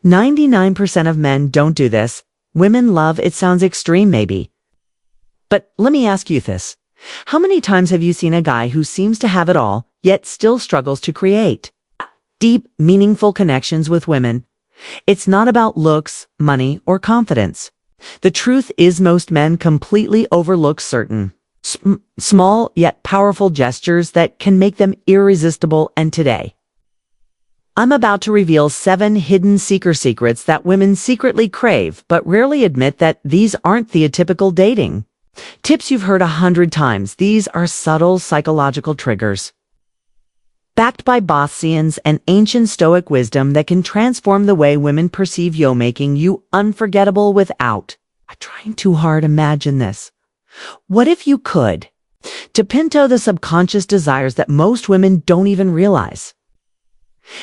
99% of men don't do this. Women love it sounds extreme maybe. But let me ask you this. How many times have you seen a guy who seems to have it all, yet still struggles to create deep, meaningful connections with women? It's not about looks, money, or confidence. The truth is most men completely overlook certain small yet powerful gestures that can make them irresistible. And today, I'm about to reveal 7 hidden seeker secrets that women secretly crave but rarely admit that these aren't the atypical dating tips you've heard 100 times. These are subtle psychological triggers, backed by Bossians and ancient Stoic wisdom that can transform the way women perceive you, making you unforgettable without trying too hard. Imagine this. What if you could? To pinto the subconscious desires that most women don't even realize.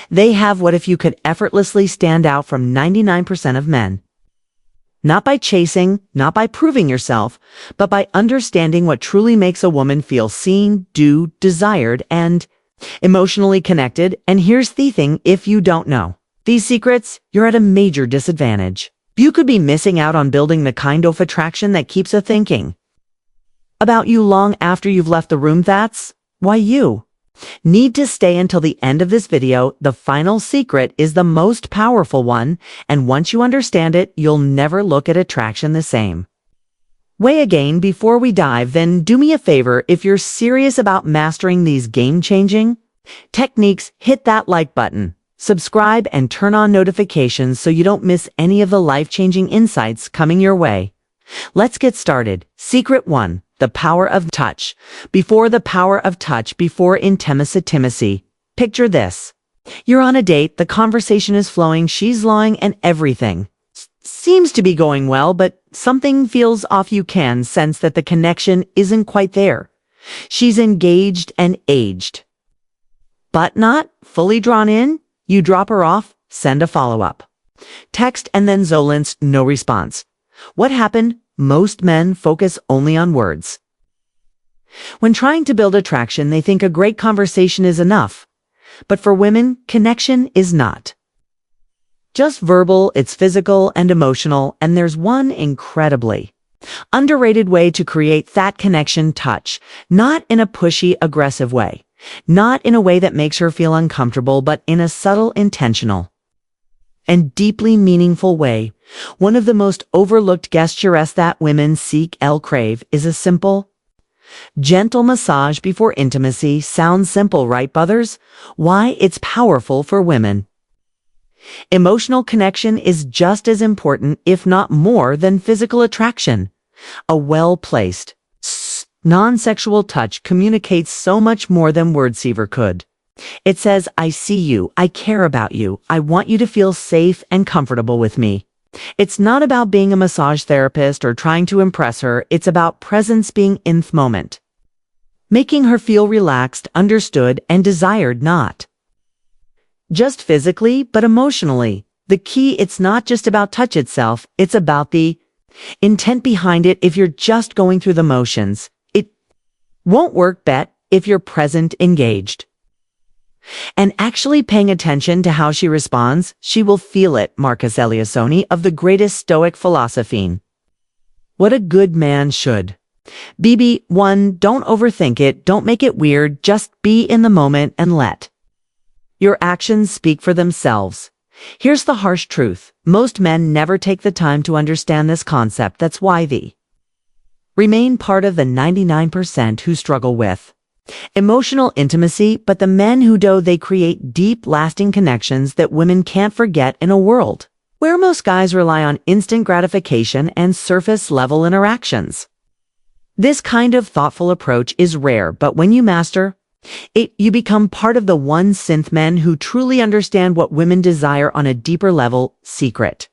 They have what if you could effortlessly stand out from 99% of men. Not by chasing, not by proving yourself, but by understanding what truly makes a woman feel seen, desired, and emotionally connected. And here's the thing, if you don't know these secrets, you're at a major disadvantage. You could be missing out on building the kind of attraction that keeps a thinking about you long after you've left the room. That's why you need to stay until the end of this video. The final secret is the most powerful one, and once you understand it, you'll never look at attraction the same way again. Before we dive, then do me a favor. If you're serious about mastering these game-changing techniques, hit that like button, subscribe, and turn on notifications so you don't miss any of the life-changing insights coming your way. Let's get started. Secret 1. The power of touch. Before intimacy. Picture this. You're on a date, the conversation is flowing, she's lying, and everything seems to be going well, but something feels off. You can sense that the connection isn't quite there. She's engaged and aged, but not fully drawn in. You drop her off, send a follow-up text, and then Zolins, no response. What happened? Most men focus only on words. When trying to build attraction, they think a great conversation is enough. But for women, connection is not just verbal, it's physical and emotional, and there's one incredibly underrated way to create that connection: touch. Not in a pushy, aggressive way. Not in a way that makes her feel uncomfortable, but in a subtle, intentional, and deeply meaningful way. One of the most overlooked gestures that women crave is a simple, gentle massage before intimacy. Sounds simple, right, brothers? Why? It's powerful for women. Emotional connection is just as important, if not more, than physical attraction. A well-placed, non-sexual touch communicates so much more than words ever could. It says, I see you, I care about you, I want you to feel safe and comfortable with me. It's not about being a massage therapist or trying to impress her. It's about presence, being in the moment, making her feel relaxed, understood, and desired, not just physically, but emotionally. The key, it's not just about touch itself, it's about the intent behind it. If you're just going through the motions, it won't work. Bet if you're present, engaged, and actually paying attention to how she responds, she will feel it. Marcus Eliasoni, of the greatest Stoic philosophy. What a good man should. BB 1. Don't overthink it. Don't make it weird. Just be in the moment and let your actions speak for themselves. Here's the harsh truth. Most men never take the time to understand this concept. That's why they remain part of the 99% who struggle with emotional intimacy. But the men who do, they create deep, lasting connections that women can't forget in a world where most guys rely on instant gratification and surface-level interactions. This kind of thoughtful approach is rare, but when you master it, you become part of the 1% men who truly understand what women desire on a deeper level. Secret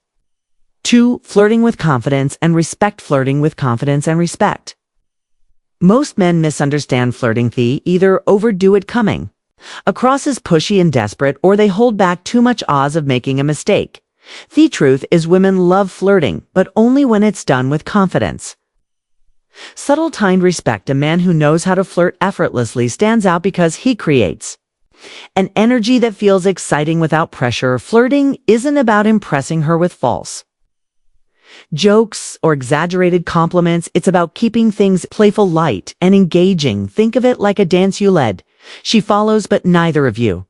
2. Flirting with confidence and respect. Flirting with confidence and respect. Most men misunderstand flirting. They either overdo it, coming across as pushy and desperate, or they hold back too much odds of making a mistake. The truth is, women love flirting, but only when it's done with confidence. Subtle, timed respect. A man who knows how to flirt effortlessly stands out because he creates An energy that feels exciting without pressure. Flirting isn't about impressing her with false jokes or exaggerated compliments. It's about keeping things playful, light, and engaging. Think of it like a dance you led. She follows, but neither of you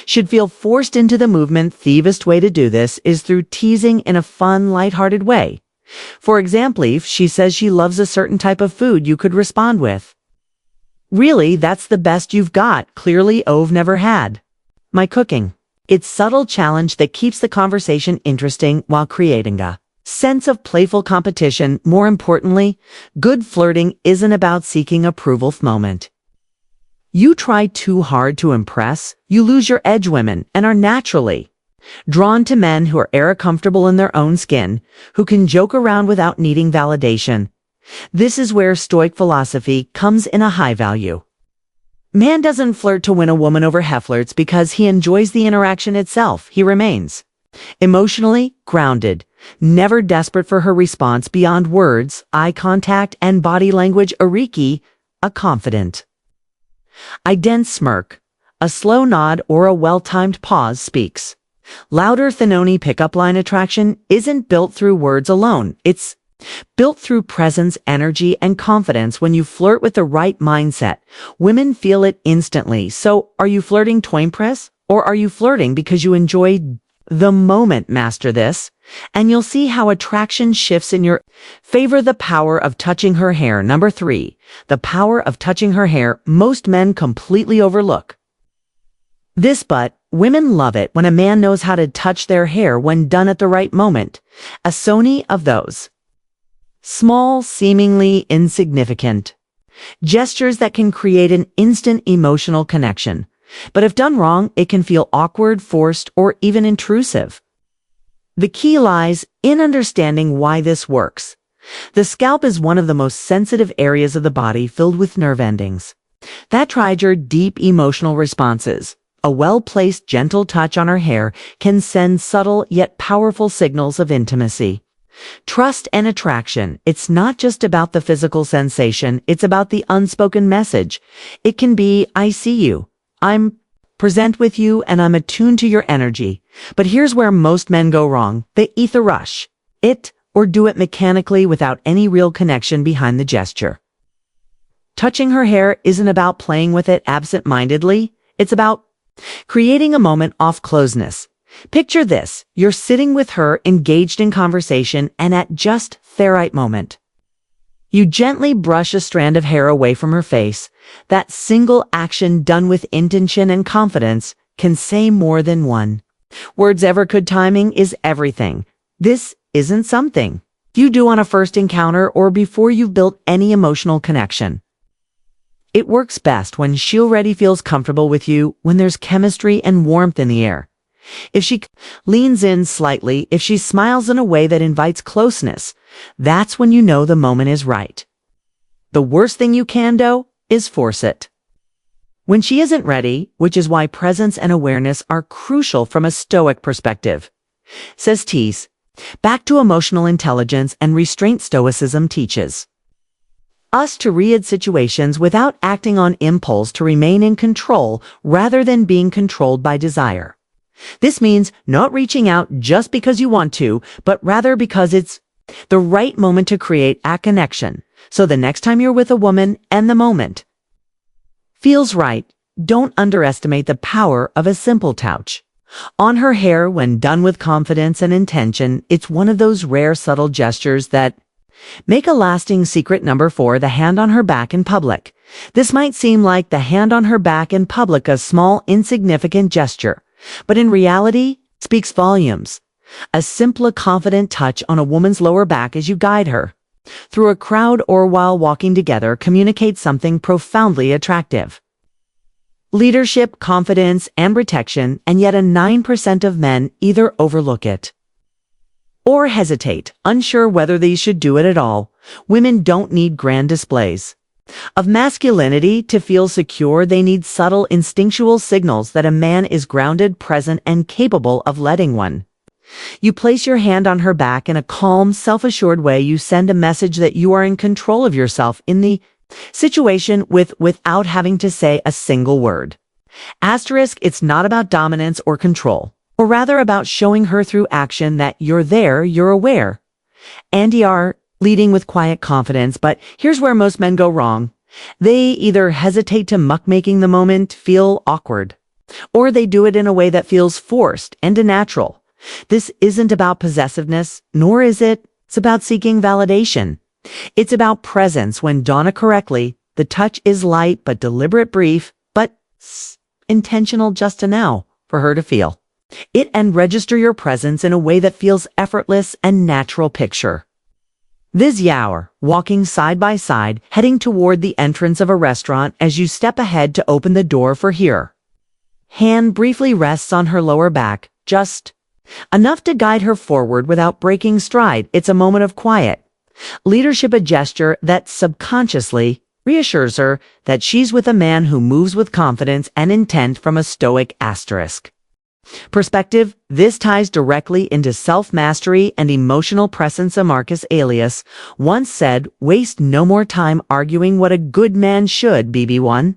should feel forced into the movement. The best way to do this is through teasing in a fun, lighthearted way. For example, if she says she loves a certain type of food, you could respond with, "Really, that's the best you've got. Clearly, I've never had my cooking." It's subtle challenge that keeps the conversation interesting while creating a sense of playful competition. More importantly, good flirting isn't about seeking approval moment. You try too hard to impress, you lose your edge. Women and are naturally drawn to men who are comfortable in their own skin, who can joke around without needing validation. This is where Stoic philosophy comes in a high value. Man doesn't flirt to win a woman over. He flirts because he enjoys the interaction itself. He remains emotionally grounded, never desperate for her response beyond words, eye contact, and body language. A confident, a dense smirk, a slow nod, or a well-timed pause speaks louder than any pickup line. Attraction isn't built through words alone. It's built through presence, energy, and confidence. When you flirt with the right mindset, women feel it instantly. So, are you flirting to impress, or are you flirting because you enjoy the moment? Master this, and you'll see how attraction shifts in your favor. The power of touching her hair. Number 3, the power of touching her hair. Most men completely overlook this, but women love it when a man knows how to touch their hair when done at the right moment. A sony of those small, seemingly insignificant gestures that can create an instant emotional connection. But if done wrong, it can feel awkward, forced, or even intrusive. The key lies in understanding why this works. The scalp is one of the most sensitive areas of the body, filled with nerve endings that trigger deep emotional responses. A well-placed, gentle touch on her hair can send subtle yet powerful signals of intimacy, trust, and attraction. It's not just about the physical sensation, it's about the unspoken message. It can be, "I see you, I'm present with you, and I'm attuned to your energy." But here's where most men go wrong. They either rush it or do it mechanically without any real connection behind the gesture. Touching her hair isn't about playing with it absent-mindedly. It's about creating a moment of closeness. Picture this. You're sitting with her, engaged in conversation, and at just the right moment, you gently brush a strand of hair away from her face. That single action, done with intention and confidence, can say more than one words ever could. Timing is everything. This isn't something you do on a first encounter or before you've built any emotional connection. It works best when she already feels comfortable with you, when there's chemistry and warmth in the air. If she leans in slightly, if she smiles in a way that invites closeness, that's when you know the moment is right. The worst thing you can do is force it when she isn't ready, which is why presence and awareness are crucial from a Stoic perspective. Says Tees. Back to emotional intelligence and restraint. Stoicism teaches us to read situations without acting on impulse, to remain in control rather than being controlled by desire. This means not reaching out just because you want to, but rather because it's the right moment to create a connection. So the next time you're with a woman and the moment feels right, don't underestimate the power of a simple touch on her hair. When done with confidence and intention, it's one of those rare subtle gestures that make a lasting secret. Number 4, the hand on her back in public. This might seem like the hand on her back in public a small, insignificant gesture, but in reality, it speaks volumes. A simple, confident touch on a woman's lower back as you guide her through a crowd or while walking together communicates something profoundly attractive. Leadership, confidence, and protection, and yet 9% of men either overlook it or hesitate, unsure whether they should do it at all. Women don't need grand displays of masculinity to feel secure. They need subtle, instinctual signals that a man is grounded, present, and capable of letting one. You place your hand on her back in a calm, self-assured way. You send a message that you are in control of yourself in the situation without having to say a single word. Asterisk, it's not about dominance or control, or rather about showing her through action that you're there, you're aware. Andy R. leading with quiet confidence, but here's where most men go wrong. They either hesitate to muck-making the moment, feel awkward, or they do it in a way that feels forced and unnatural. This isn't about possessiveness, nor is it. It's about seeking validation. It's about presence when done correctly. The touch is light but deliberate, brief, but intentional just to now for her to feel it and register your presence in a way that feels effortless and natural. Picture Viz Yaur walking side by side, heading toward the entrance of a restaurant as you step ahead to open the door for her. Hand briefly rests on her lower back, just enough to guide her forward without breaking stride. It's a moment of quiet leadership, a gesture that subconsciously reassures her that she's with a man who moves with confidence and intent. From a Stoic asterisk perspective, this ties directly into self-mastery and emotional presence. Marcus Aurelius once said, "Waste no more time arguing what a good man should be. One.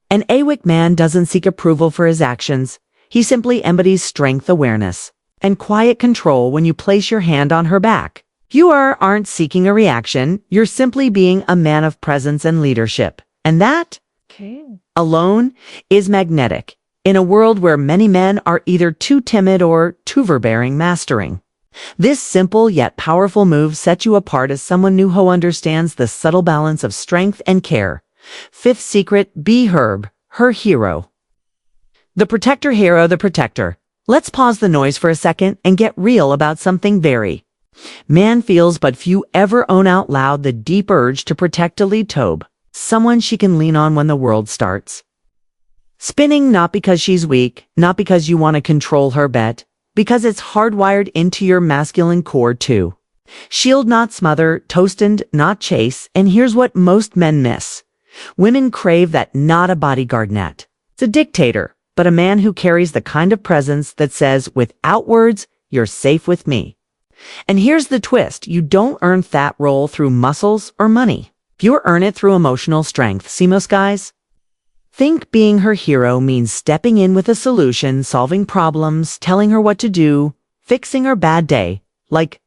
An Stoic man doesn't seek approval for his actions. He simply embodies strength, awareness, and quiet control. When you place your hand on her back, you aren't seeking a reaction. You're simply being a man of presence and leadership. And that, alone, is magnetic. In a world where many men are either too timid or too overbearing, mastering this simple yet powerful move sets you apart as someone who understands the subtle balance of strength and care. Fifth secret, be her hero. The protector hero, the protector. Let's pause the noise for a second and get real about something very man feels but few ever own out loud: the deep urge to protect a lead tobe, someone she can lean on when the world starts spinning, not because she's weak, not because you want to control her bet, because it's hardwired into your masculine core too. Shield, not smother, toasted, not chase, and here's what most men miss. Women crave that, not a bodyguard net. It's a dictator, but a man who carries the kind of presence that says, without words, you're safe with me. And here's the twist, you don't earn that role through muscles or money. You earn it through emotional strength. See, most guys think being her hero means stepping in with a solution, solving problems, telling her what to do, fixing her bad day. Like,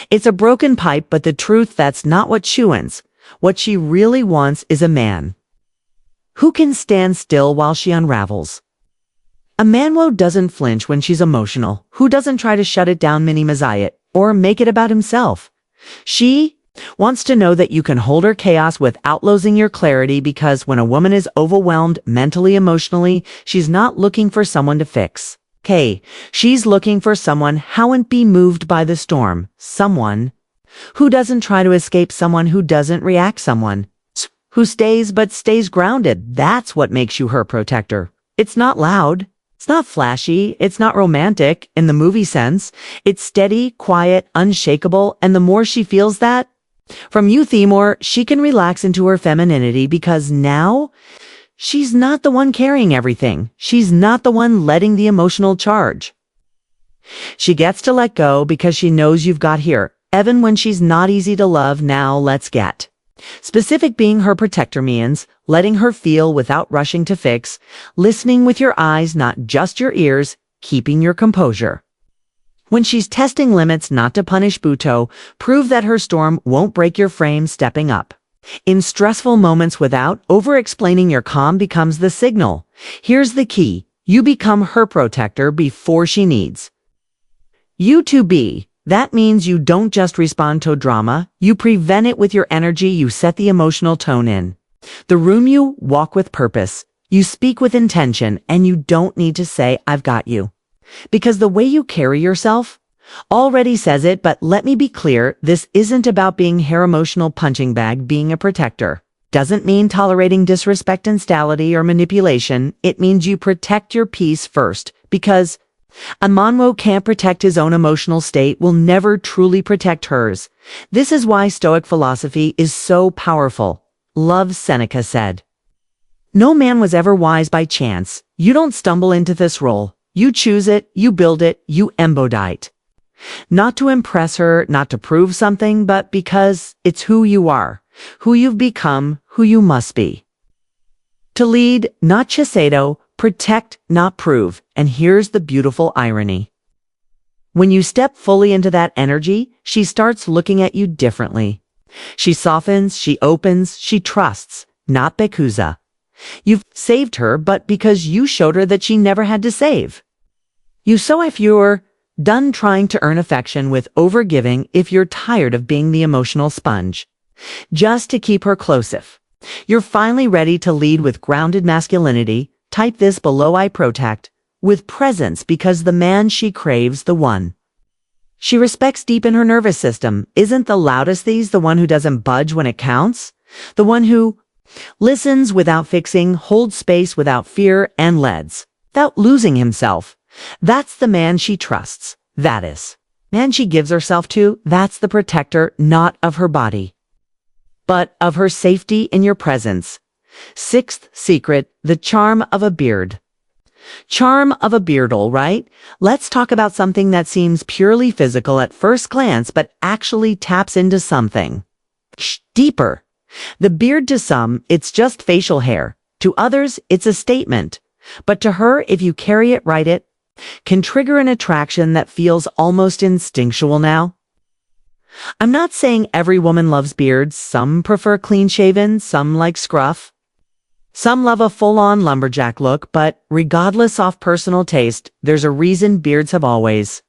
it's a broken pipe, but the truth, that's not what she wants. What she really wants is a man who can stand still while she unravels. A man who doesn't flinch when she's emotional, who doesn't try to shut it down, minimize it, or make it about himself. She wants to know that you can hold her chaos without losing your clarity, because when a woman is overwhelmed mentally, emotionally, she's not looking for someone to fix. She's looking for someone who won't be moved by the storm, someone who doesn't try to escape, someone who doesn't react, someone who stays but stays grounded. That's what makes you her protector. It's not loud. It's not flashy. It's not romantic in the movie sense. It's steady, quiet, unshakable, and the more she feels that from you, the more she can relax into her femininity, because now she's not the one carrying everything. She's not the one letting the emotional charge. She gets to let go because she knows you've got here, even when she's not easy to love. Now let's get specific. Being her protector means letting her feel without rushing to fix, listening with your eyes, not just your ears, keeping your composure. When she's testing limits, not to punish Buto, prove that her storm won't break your frame. Stepping up in stressful moments without over-explaining your calm becomes the signal. Here's the key. You become her protector before she needs you to be. That means you don't just respond to drama, you prevent it with your energy. You set the emotional tone in the room, you walk with purpose, you speak with intention, and you don't need to say, "I've got you," because the way you carry yourself already says it. But let me be clear, this isn't about being her emotional punching bag. Being a protector doesn't mean tolerating disrespect, instability, or manipulation. It means you protect your peace first, because a man who can't protect his own emotional state will never truly protect hers. This is why Stoic philosophy is so powerful. Love, Seneca said, "No man was ever wise by chance. You don't stumble into this role. You choose it, you build it, you embody it. Not to impress her, not to prove something, but because it's who you are, who you've become, who you must be. To lead, not Chisato, Protect, not prove. And here's the beautiful irony. When you step fully into that energy, she starts looking at you differently. She softens, she opens, she trusts, not Bekuza. You've saved her, but because you showed her that she never had to save. So if you're done trying to earn affection with overgiving, if you're tired of being the emotional sponge, just to keep her close, if you're finally ready to lead with grounded masculinity, type this below: I protect, with presence, because the man she craves, the one she respects deep in her nervous system, isn't the loudest. He's the one who doesn't budge when it counts, the one who listens without fixing, holds space without fear, and leads without losing himself. That's the man she trusts. That is man she gives herself to. That's the protector, not of her body, but of her safety in your presence. Sixth secret, the charm of a beard. Charm of a beard, all right? Let's talk about something that seems purely physical at first glance, but actually taps into something deeper. The beard, to some, it's just facial hair. To others, it's a statement. But to her, if you carry it right, it can trigger an attraction that feels almost instinctual now. I'm not saying every woman loves beards. Some prefer clean-shaven, some like scruff. Some love a full-on lumberjack look, but regardless of personal taste, there's a reason beards have always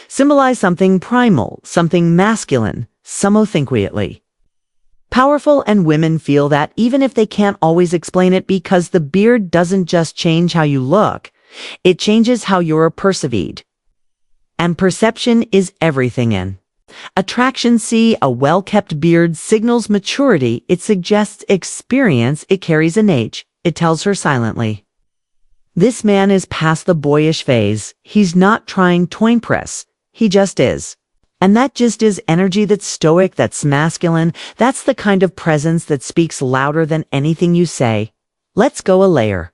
symbolized something primal, something masculine, somothinquietly powerful, and women feel that even if they can't always explain it, because the beard doesn't just change how you look, it changes how you're perceived. And perception is everything in attraction. See, a well-kept beard signals maturity. It suggests experience. It carries an age. It tells her silently, this man is past the boyish phase. He's not trying to impress. He just is. And that just is energy. That's stoic, that's masculine. That's the kind of presence that speaks louder than anything you say. Let's go a layer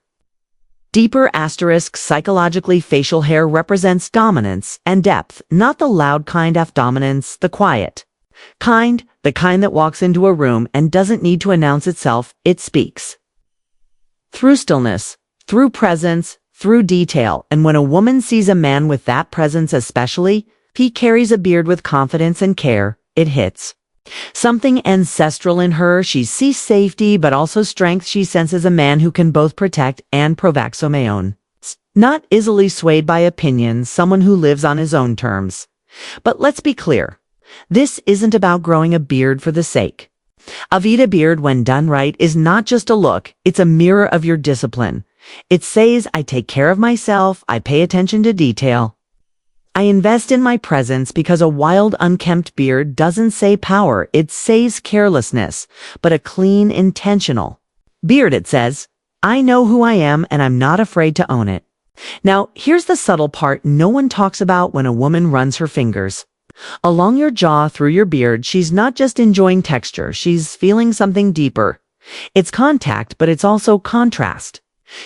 deeper. Asterisk, psychologically, facial hair represents dominance and depth, not the loud kind of dominance, the quiet kind, the kind that walks into a room and doesn't need to announce itself. It speaks through stillness, through presence, through detail. And when a woman sees a man with that presence, especially, he carries a beard with confidence and care, it hits something ancestral in her. She sees safety, but also strength. She senses a man who can both protect and provaxomeon. Not easily swayed by opinions, someone who lives on his own terms. But let's be clear. This isn't about growing a beard for the sake of it. A beard, when done right, is not just a look. It's a mirror of your discipline. It says, I take care of myself. I pay attention to detail. I invest in my presence, because a wild, unkempt beard doesn't say power, it says carelessness, but a clean, intentional beard, it says, I know who I am and I'm not afraid to own it. Now, here's the subtle part no one talks about when a woman runs her fingers along your jaw through your beard. She's not just enjoying texture, she's feeling something deeper. It's contact, but it's also contrast.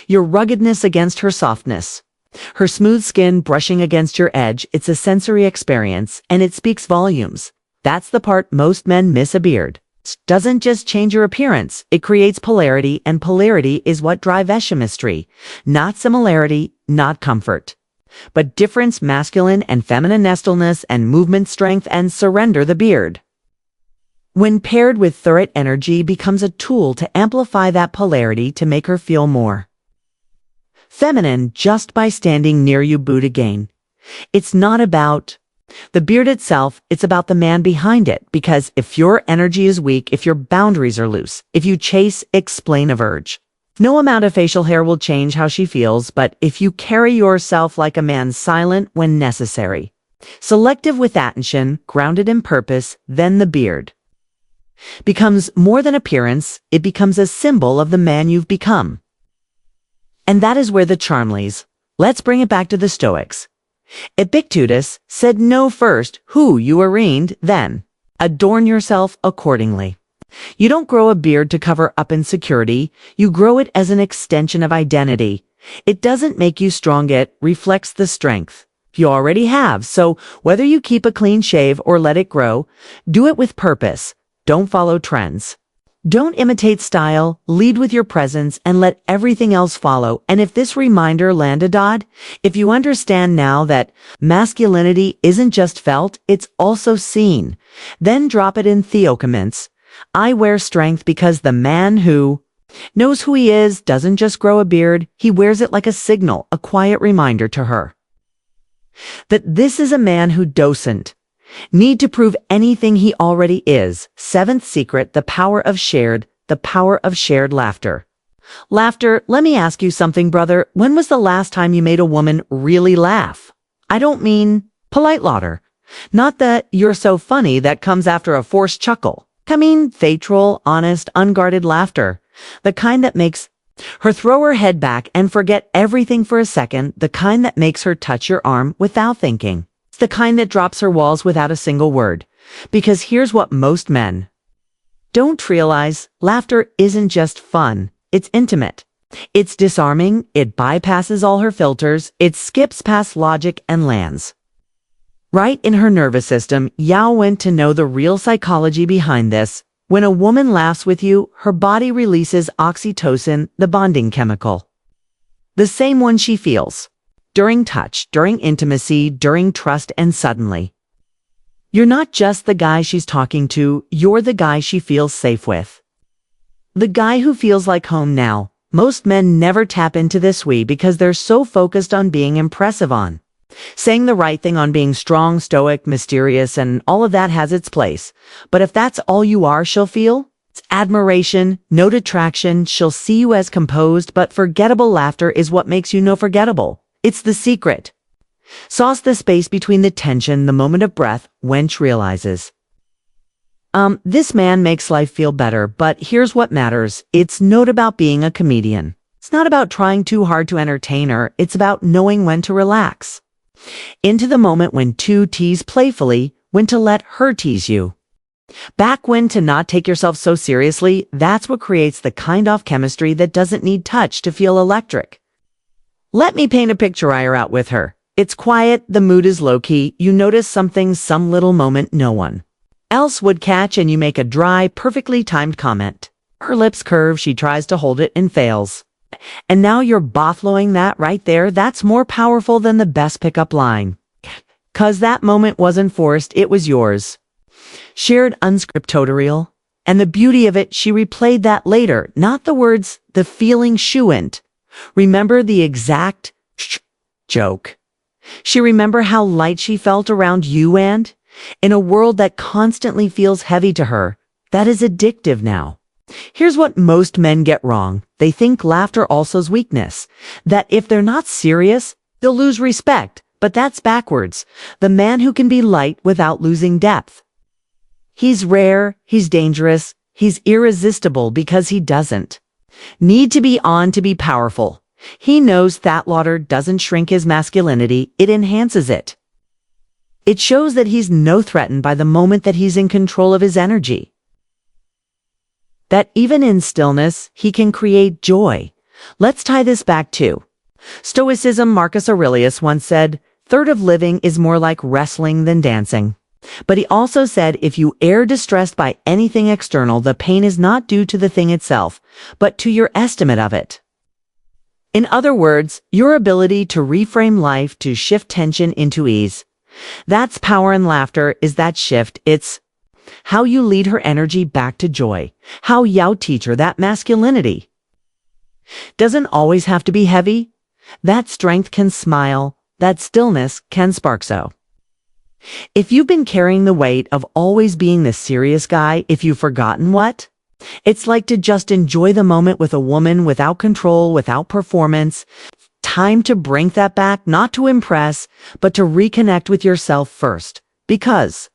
Your ruggedness against her softness. Her smooth skin brushing against your edge. It's a sensory experience, and it speaks volumes. That's the part most men miss. A beard doesn't just change your appearance, it creates polarity, and polarity is what drives chemistry. Not similarity, not comfort, but difference, masculine and feminine nestleness and movement strength and surrender. The beard, when paired with threat energy, becomes a tool to amplify that polarity, to make her feel more feminine just by standing near you. Boot again. It's not about the beard itself, it's about the man behind it, because if your energy is weak, if your boundaries are loose, if you chase, explain, average, no amount of facial hair will change how she feels. But if you carry yourself like a man, silent when necessary, selective with attention, grounded in purpose, then the beard becomes more than appearance. It becomes a symbol of the man you've become. And that is where the charm lies. Let's bring it back to the Stoics. Epictetus said, know first who you arraigned, then adorn yourself accordingly. You don't grow a beard to cover up insecurity. You grow it as an extension of identity. It doesn't make you strong. It reflects the strength you already have. So whether you keep a clean shave or let it grow, do it with purpose. Don't follow trends. Don't imitate style, lead with your presence, and let everything else follow. And if this reminder landed, if you understand now that masculinity isn't just felt, it's also seen, then drop it in comments. I wear strength because the man who knows who he is doesn't just grow a beard, he wears it like a signal, a quiet reminder to her that this is a man who doesn't need to prove anything he already is. Seventh secret, the power of shared laughter. Laughter, let me ask you something, brother. When was the last time you made a woman really laugh? I don't mean polite laughter. Not that you're so funny that comes after a forced chuckle. I mean theatrical, honest, unguarded laughter. The kind that makes her throw her head back and forget everything for a second. The kind that makes her touch your arm without thinking. It's the kind that drops her walls without a single word. Because here's what most men don't realize. Laughter isn't just fun. It's intimate. It's disarming. It bypasses all her filters. It skips past logic and lands right in her nervous system. Yao went to know the real psychology behind this. When a woman laughs with you, her body releases oxytocin, the bonding chemical. The same one she feels during touch, during intimacy, during trust, and suddenly you're not just the guy she's talking to, you're the guy she feels safe with. The guy who feels like home now. Most men never tap into this because they're so focused on being impressive, on saying the right thing, on being strong, stoic, mysterious, and all of that has its place. But if that's all you are, she'll feel it's admiration, no detraction. She'll see you as composed, but forgettable. Laughter is what makes you no forgettable. It's the secret sauce, the space between the tension, the moment of breath. Wench realizes, this man makes life feel better. But here's what matters. It's not about being a comedian. It's not about trying too hard to entertain her. It's about knowing when to relax into the moment, when to tease playfully, when to let her tease you back, when to not take yourself so seriously. That's what creates the kind of chemistry that doesn't need touch to feel electric. Let me paint a picture. You're out with her. It's quiet, the mood is low-key, you notice something, some little moment no one else would catch, and you make a dry, perfectly timed comment. Her lips curve, she tries to hold it and fails. And now you're bofflowing that right there. That's more powerful than the best pickup line. 'Cause that moment wasn't forced, it was yours. Shared, unscripted, tutorial. And the beauty of it, she replayed that later, not the words, the feeling. Shouldn't remember the exact joke. She remember how light she felt around you, and in a world that constantly feels heavy to her, that is addictive now. Here's what most men get wrong. They think laughter also's weakness, that if they're not serious, they'll lose respect. But that's backwards. The man who can be light without losing depth, he's rare, he's dangerous, he's irresistible, because he doesn't need to be on to be powerful. He knows that laughter doesn't shrink his masculinity, it enhances it. It shows that he's no threatened by the moment, that he's in control of his energy, that even in stillness, he can create joy. Let's tie this back to Stoicism. Marcus Aurelius once said, "Third of living is more like wrestling than dancing." But he also said, if you are distressed by anything external, the pain is not due to the thing itself, but to your estimate of it. In other words, your ability to reframe life, to shift tension into ease. That's power, and laughter is that shift. It's how you lead her energy back to joy. How you teach her that masculinity doesn't always have to be heavy. That strength can smile. That stillness can spark. So if you've been carrying the weight of always being the serious guy, if you've forgotten what it's like to just enjoy the moment with a woman, without control, without performance, time to bring that back, not to impress, but to reconnect with yourself first. Because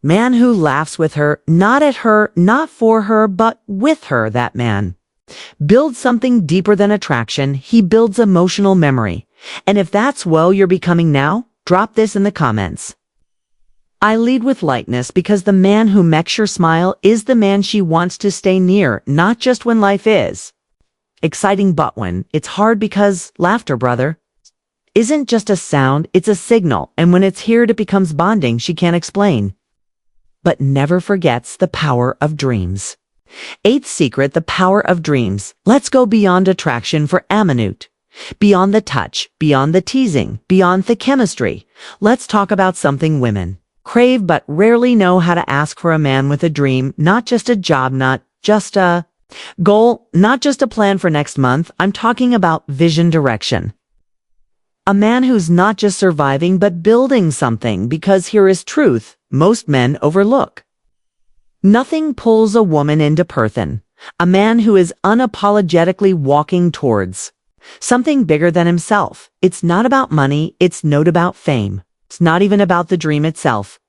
man who laughs with her, not at her, not for her, but with her, that man builds something deeper than attraction. He builds emotional memory. And if that's well you're becoming now, drop this in the comments. I lead with lightness because the man who makes her smile is the man she wants to stay near, not just when life is exciting, but when it's hard. Because laughter, brother, isn't just a sound, it's a signal. And when it's here, it becomes bonding she can't explain, but never forgets the power of dreams. Eighth secret, the power of dreams. Let's go beyond attraction for a minute. Beyond the touch, beyond the teasing, beyond the chemistry. Let's talk about something women crave but rarely know how to ask for: a man with a dream, not just a job, not just a goal, not just a plan for next month. I'm talking about vision, direction. A man who's not just surviving but building something, because here is truth most men overlook. Nothing pulls a woman into Perthen. A man who is unapologetically walking towards something bigger than himself. It's not about money, it's not about fame. It's not even about the dream itself.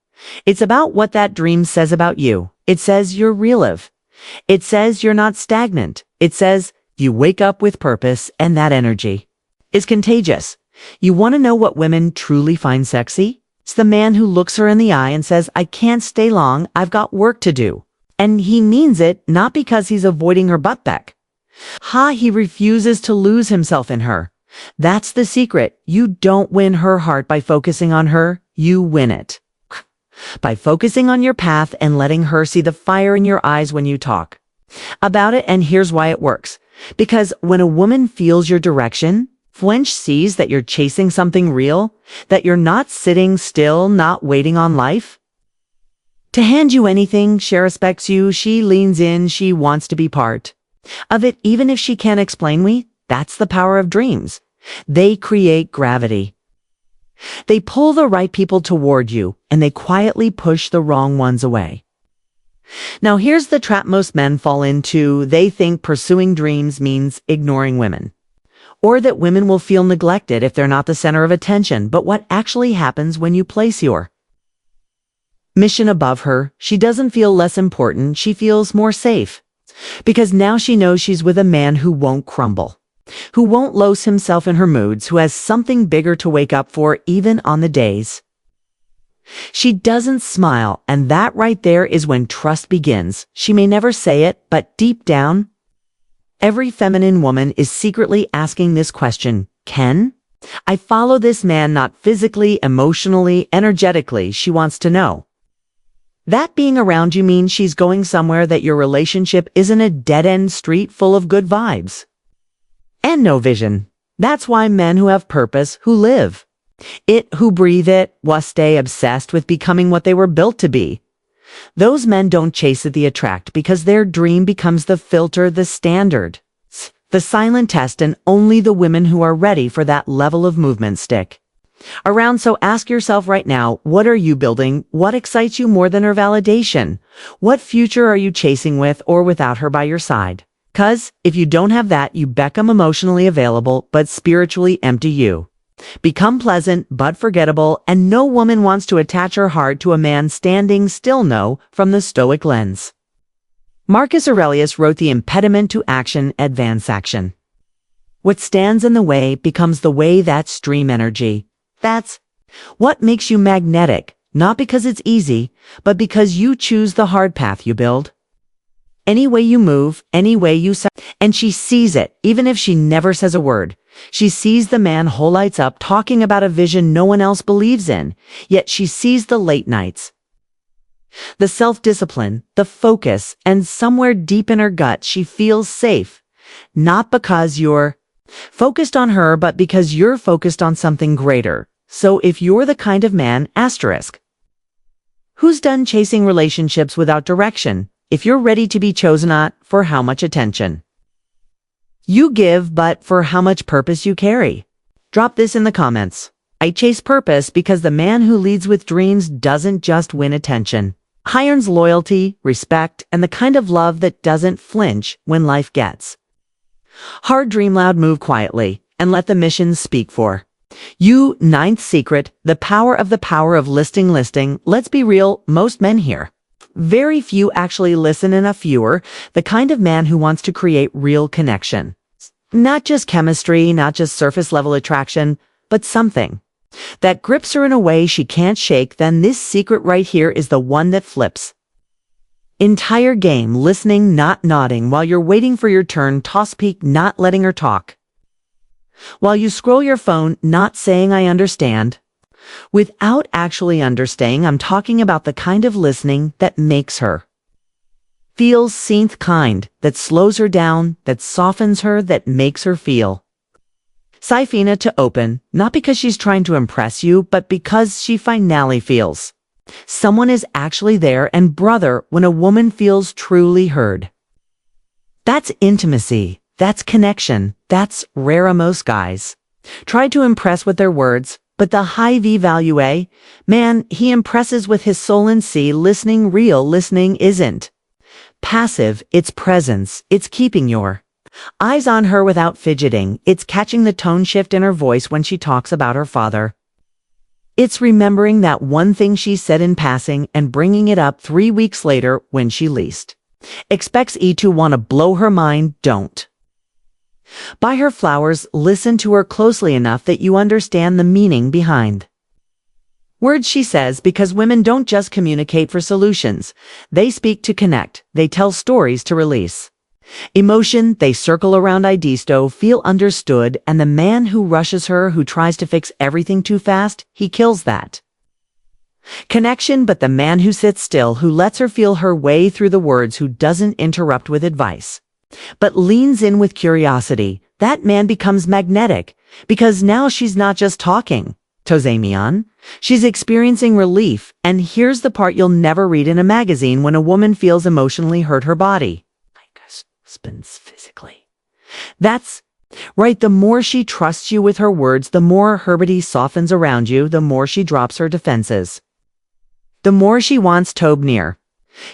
It's about what that dream says about you. It says you're real. It says you're not stagnant. It says you wake up with purpose, and that energy is contagious. You want to know what women truly find sexy? It's the man who looks her in the eye and says, I can't stay long, I've got work to do. And he means it, not because he's avoiding her butt back. He refuses to lose himself in her. That's the secret. You don't win her heart by focusing on her, you win it by focusing on your path and letting her see the fire in your eyes when you talk about it. And here's why it works. Because when a woman feels your direction, when she sees that you're chasing something real, that you're not sitting still, not waiting on life to hand you anything, she respects you, she leans in, she wants to be part of it, even if she can't explain why. That's the power of dreams. They create gravity. They pull the right people toward you, and they quietly push the wrong ones away. Now here's the trap most men fall into. They think pursuing dreams means ignoring women, or that women will feel neglected if they're not the center of attention. But what actually happens when you place your mission above her? She doesn't feel less important, she feels more safe. Because now she knows she's with a man who won't crumble, who won't lose himself in her moods, who has something bigger to wake up for even on the days she doesn't smile. And that right there is when trust begins. She may never say it, but deep down, every feminine woman is secretly asking this question: can I follow this man, not physically, emotionally, energetically? She wants to know that being around you means she's going somewhere, that your relationship isn't a dead-end street full of good vibes and no vision. That's why men who have purpose, who live it, who breathe it, will stay obsessed with becoming what they were built to be. Those men don't chase at the attract, because their dream becomes the filter, the standard, the silent test, and only the women who are ready for that level of movement stick around. So ask yourself right now, what are you building? What excites you more than her validation? What future are you chasing with or without her by your side? 'Cause if you don't have that, you become emotionally available but spiritually empty. You become pleasant but forgettable, and no woman wants to attach her heart to a man standing still. No, from the Stoic lens. Marcus Aurelius wrote, the impediment to action, advance action. What stands in the way becomes the way. That's dream energy. That's what makes you magnetic, not because it's easy, but because you choose the hard path. You build any way you move, any way you say, and she sees it, even if she never says a word. She sees the man who lights up talking about a vision no one else believes in, yet she sees the late nights, the self-discipline, the focus, and somewhere deep in her gut she feels safe, not because you're focused on her, but because you're focused on something greater. So if you're the kind of man, who's done chasing relationships without direction, if you're ready to be chosen not for how much attention you give, but for how much purpose you carry, drop this in the comments. I chase purpose because the man who leads with dreams doesn't just win attention. He earns loyalty, respect, and the kind of love that doesn't flinch when life gets hard. Dream loud, move quietly, and let the mission speak for you. Ninth secret, the power of listening. Let's be real, most men hear. Very few actually listen, enough fewer. The kind of man who wants to create real connection. Not just chemistry, not just surface level attraction, but something that grips her in a way she can't shake. Then this secret right here is the one that flips entire game. Listening, not nodding while you're waiting for your turn. Toss peek, not letting her talk while you scroll your phone, not saying I understand without actually understanding. I'm talking about the kind of listening that makes her Feels seen kind, that slows her down, that softens her, that makes her feel. Sifina to open, not because she's trying to impress you, but because she finally feels. Someone is actually there, and brother, when a woman feels truly heard. That's intimacy. That's connection. That's rare of most guys. Try to impress with their words, but the high V value A, man, he impresses with his soul and C. Listening, real listening isn't passive, it's presence, it's keeping your eyes on her without fidgeting, it's catching the tone shift in her voice when she talks about her father. It's remembering that one thing she said in passing and bringing it up 3 weeks later when she least expects to want to blow her mind. Don't. Buy her flowers, listen to her closely enough that you understand the meaning behind words she says, because women don't just communicate for solutions. They speak to connect. They tell stories to release emotion. They circle around idesto, feel understood, and the man who rushes her, who tries to fix everything too fast, he kills that connection. But the man who sits still, who lets her feel her way through the words, who doesn't interrupt with advice, but leans in with curiosity, that man becomes magnetic, because now she's not just talking. Tozemion. She's experiencing relief, and here's the part you'll never read in a magazine. When a woman feels emotionally hurt, her body spins physically. That's right. The more she trusts you with her words, the more her body softens around you, the more she drops her defenses. The more she wants Tobe near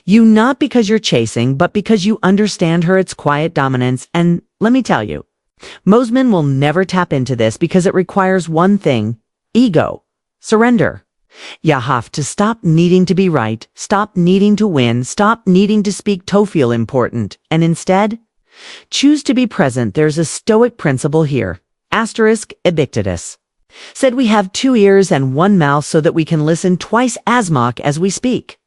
you, not because you're chasing, but because you understand her. It's quiet dominance, and let me tell you, most men will never tap into this because it requires one thing: ego. Surrender. You have to stop needing to be right, stop needing to win, stop needing to speak to feel important, and instead, choose to be present. There's a Stoic principle here. Asterisk Epictetus said we have 2 ears and 1 mouth so that we can listen twice as much as we speak.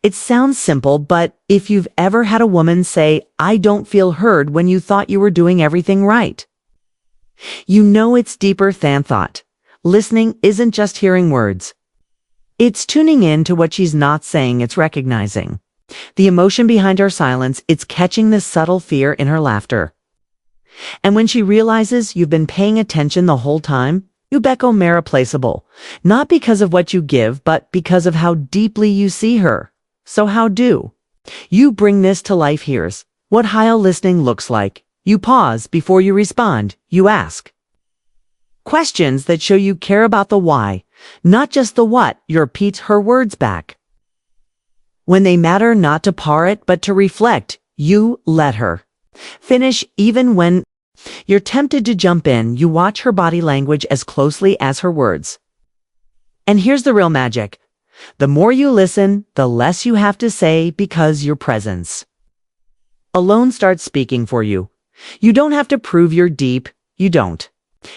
It sounds simple, but if you've ever had a woman say, "I don't feel heard," when you thought you were doing everything right, you know it's deeper than thought. Listening isn't just hearing words. It's tuning in to what she's not saying. It's recognizing the emotion behind her silence. It's catching the subtle fear in her laughter. And when she realizes you've been paying attention the whole time, you become irreplaceable, not because of what you give, but because of how deeply you see her. So how do you bring this to life? Here's what high listening looks like. You pause before you respond. You ask questions that show you care about the why, not just the what. You repeat her words back when they matter, not to parrot, but to reflect. You let her finish even when you're tempted to jump in. You watch her body language as closely as her words. And here's the real magic. The more you listen, the less you have to say, because your presence alone starts speaking for you. You don't have to prove you're deep. You don't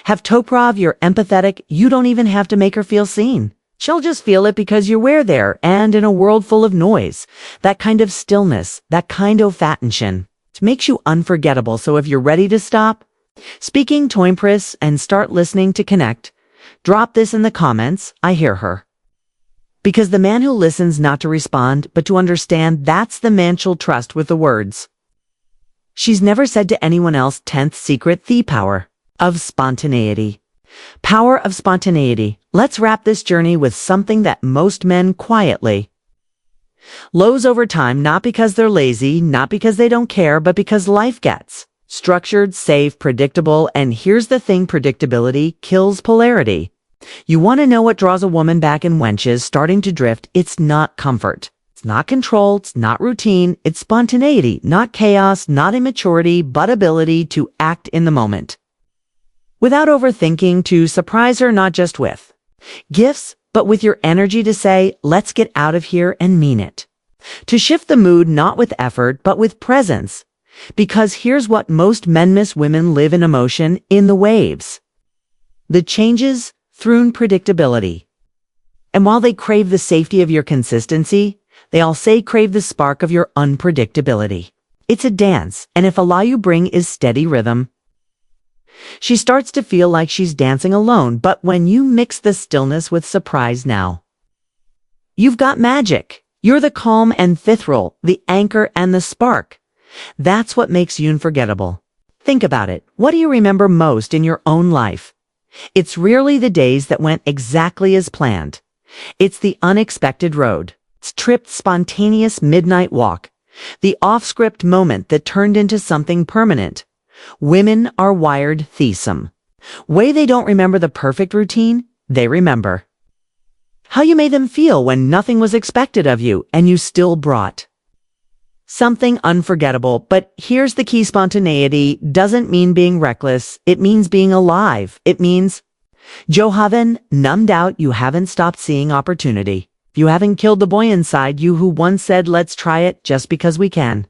have Toprov, you're empathetic. You don't even have to make her feel seen. She'll just feel it because you were there. And in a world full of noise, that kind of stillness, that kind of attention, it makes you unforgettable. So if you're ready to stop speaking to impress and start listening to connect, drop this in the comments. I hear her. Because the man who listens not to respond, but to understand, that's the man she'll trust with the words she's never said to anyone else. 10th secret, the power of spontaneity. Power of spontaneity. Let's wrap this journey with something that most men quietly lose over time, not because they're lazy, not because they don't care, but because life gets structured, safe, predictable. And here's the thing, predictability kills polarity. You want to know what draws a woman back in wenches starting to drift? It's not comfort. It's not control. It's not routine. It's spontaneity, not chaos, not immaturity, but ability to act in the moment without overthinking, to surprise her not just with gifts, but with your energy, to say, "Let's get out of here," and mean it. To shift the mood, not with effort, but with presence. Because here's what most men miss: women live in emotion, in the waves, the changes through predictability. And while they crave the safety of your consistency, they also crave the spark of your unpredictability. It's a dance, and if all you bring is steady rhythm, she starts to feel like she's dancing alone. But when you mix the stillness with surprise, now you've got magic. You're the calm and ethereal, the anchor and the spark. That's what makes you unforgettable. Think about it. What do you remember most in your own life? It's rarely the days that went exactly as planned. It's the unexpected road. It's tripped spontaneous midnight walk. The off-script moment that turned into something permanent. Women are wired thesome. Way they don't remember the perfect routine, they remember how you made them feel when nothing was expected of you and you still brought something unforgettable. But here's the key: spontaneity doesn't mean being reckless. It means being alive. It means you haven't numbed out, you haven't stopped seeing opportunity. You haven't killed the boy inside you who once said, let's try it just because we can.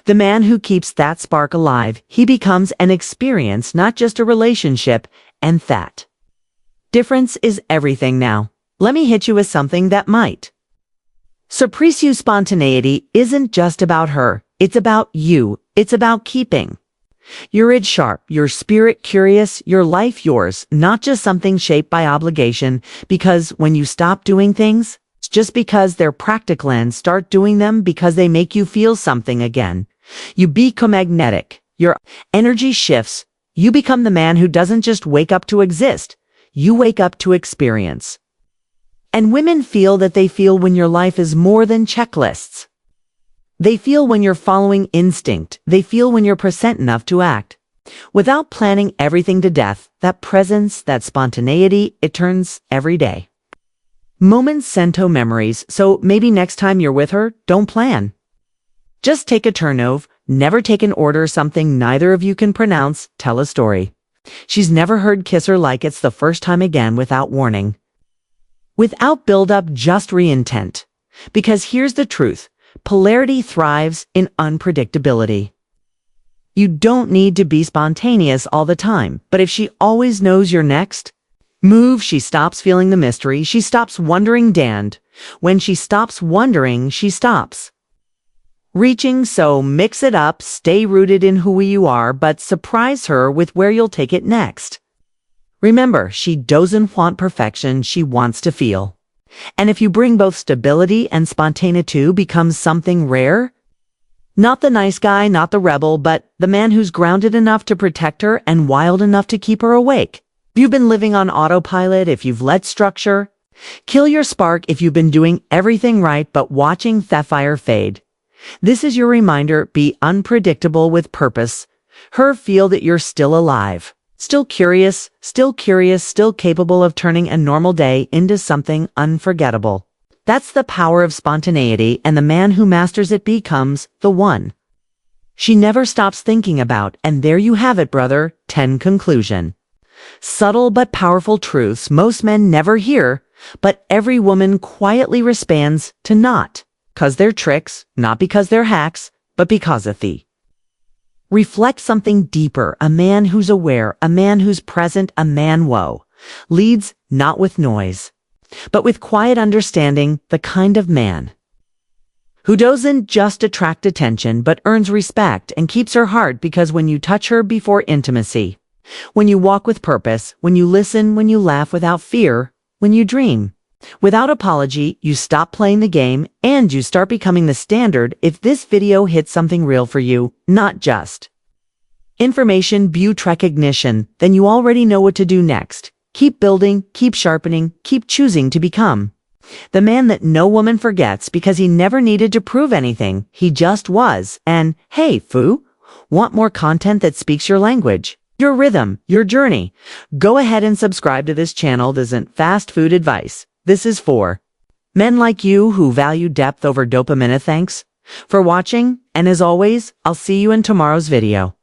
The man who keeps that spark alive, he becomes an experience, not just a relationship, and that difference is everything. Now, let me hit you with something that might surprise you. Spontaneity isn't just about her, it's about you. It's about keeping your id sharp, your spirit curious, your life yours, not just something shaped by obligation. Because when you stop doing things just because they're practical and start doing them because they make you feel something again, you become magnetic. Your energy shifts. You become the man who doesn't just wake up to exist. You wake up to experience. And women feel that they feel when your life is more than checklists. They feel when you're following instinct. They feel when you're present enough to act. Without planning everything to death, that presence, that spontaneity, it turns every day moments sento memories. So maybe next time you're with her, don't plan. Just take a turn-over, never take an order, something neither of you can pronounce, tell a story she's never heard, kiss her like it's the first time again, without warning, without build-up, just re-intent. Because here's the truth, polarity thrives in unpredictability. You don't need to be spontaneous all the time, but if she always knows your next move, she stops feeling the mystery, she stops wondering. And when she stops wondering, she stops reaching. So mix it up, stay rooted in who you are, but surprise her with where you'll take it next. Remember, she doesn't want perfection, she wants to feel. And if you bring both stability and spontaneity, becomes something rare. Not the nice guy, not the rebel, but the man who's grounded enough to protect her and wild enough to keep her awake. If you've been living on autopilot, if you've let structure kill your spark, if you've been doing everything right but watching that fire fade, this is your reminder: be unpredictable with purpose. Her feel that you're still alive, still curious, still capable of turning a normal day into something unforgettable. That's the power of spontaneity, and the man who masters it becomes the one she never stops thinking about. And there you have it, brother. 10 conclusion. Subtle but powerful truths most men never hear, but every woman quietly responds to, not 'cause they're tricks, not because they're hacks, but because of the reflect something deeper. A man who's aware, a man who's present, a man leads not with noise, but with quiet understanding, the kind of man who doesn't just attract attention but earns respect and keeps her heart. Because when you touch her before intimacy, when you walk with purpose, when you listen, when you laugh without fear, when you dream without apology, you stop playing the game and you start becoming the standard. If this video hits something real for you, not just information but recognition, then you already know what to do next. Keep building, keep sharpening, keep choosing to become the man that no woman forgets, because he never needed to prove anything. He just was. And hey, want more content that speaks your language, your rhythm, your journey? Go ahead and subscribe to this channel. This isn't fast food advice. This is for men like you who value depth over dopamine. Thanks for watching, and as always, I'll see you in tomorrow's video.